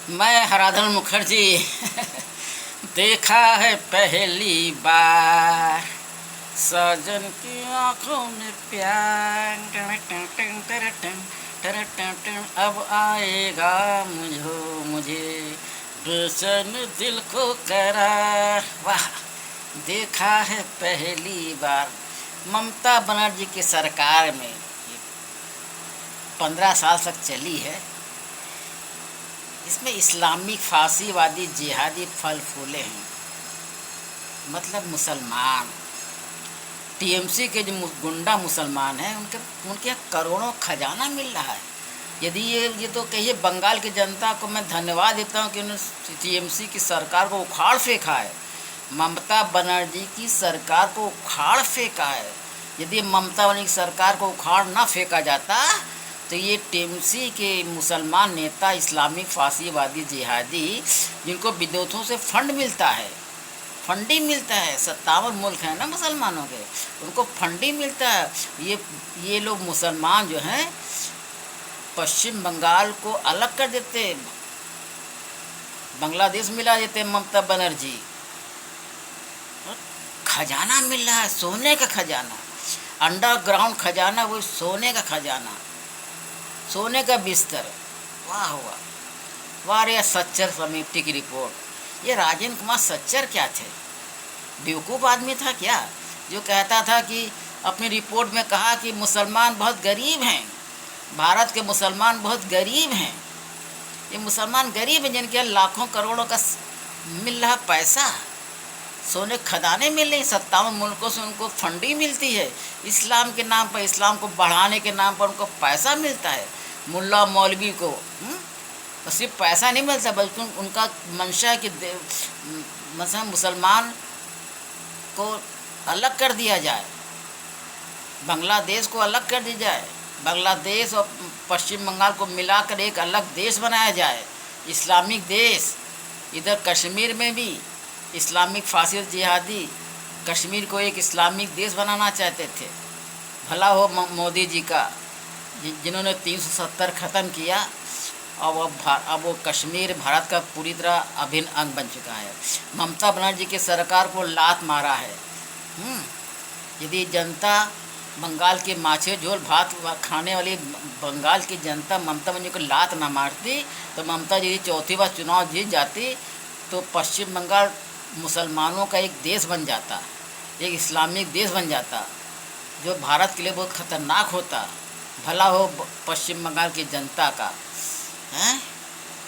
मैं हराधन मुखर्जी देखा है पहली बार सजन की आंखों में प्यार। अब आएगा मुझे बेचैन दिल को करार। वाह, देखा है पहली बार। ममता बनर्जी की सरकार में 15 साल तक चली है। इसमें इस्लामिक फासीवादी जिहादी फल फूले हैं। मतलब मुसलमान टीएमसी के जो गुंडा मुसलमान हैं उनके यहाँ करोड़ों खजाना मिल रहा है। यदि ये तो कहिए, बंगाल की जनता को मैं धन्यवाद देता हूँ कि उन्होंने टीएमसी की सरकार को उखाड़ फेंका है। ममता बनर्जी की सरकार को उखाड़ फेंका है। यदि ममता बनर्जी की सरकार को उखाड़ ना फेंका जाता तो ये टीएमसी के मुसलमान नेता, इस्लामिक फासीवादी जिहादी, जिनको विदेशों से फंडिंग मिलता है 57 मुल्क हैं ना मुसलमानों के, उनको फंडिंग मिलता है। ये लोग मुसलमान जो हैं पश्चिम बंगाल को अलग कर देते, बांग्लादेश मिला देते ममता बनर्जी। खजाना मिल रहा है, सोने का खजाना, अंडरग्राउंड खजाना, वो सोने का खजाना, सोने का बिस्तर। वाह वाह वाह रे! सच्चर समिति की रिपोर्ट। ये राजेंद्र कुमार सच्चर क्या थे? बेवकूफ़ आदमी था क्या, जो कहता था कि अपनी रिपोर्ट में कहा कि मुसलमान बहुत गरीब हैं, भारत के मुसलमान बहुत गरीब हैं। ये मुसलमान गरीब हैं जिनके लाखों करोड़ों का मिल रहा पैसा, सोने खदाने मिल रही, 57 मुल्कों से उनको फंडिंग मिलती है। इस्लाम के नाम पर, इस्लाम को बढ़ाने के नाम पर उनको पैसा मिलता है। मुल्ला मौलवी को तो सिर्फ पैसा नहीं मिलता, बल्कि उनका मंशा है कि मुसलमान को अलग कर दिया जाए, बांग्लादेश को अलग कर दी जाए, बांग्लादेश और पश्चिम बंगाल को मिलाकर एक अलग देश बनाया जाए, इस्लामिक देश। इधर कश्मीर में भी इस्लामिक फासिस्ट जिहादी कश्मीर को एक इस्लामिक देश बनाना चाहते थे। भला हो मोदी जी का, जिन्होंने 370 ख़त्म किया। अब वो कश्मीर भारत का पूरी तरह अभिन्न अंग बन चुका है। ममता बनर्जी की सरकार को लात मारा है। यदि जनता बंगाल के माछे झोल भात खाने वाली बंगाल की जनता ममता बनर्जी को लात ना मारती, तो ममता जी चौथी बार चुनाव जीत जाती, तो पश्चिम बंगाल मुसलमानों का एक देश बन जाता, एक इस्लामिक देश बन जाता, जो भारत के लिए बहुत ख़तरनाक होता। भला हो पश्चिम बंगाल की जनता का। हैं?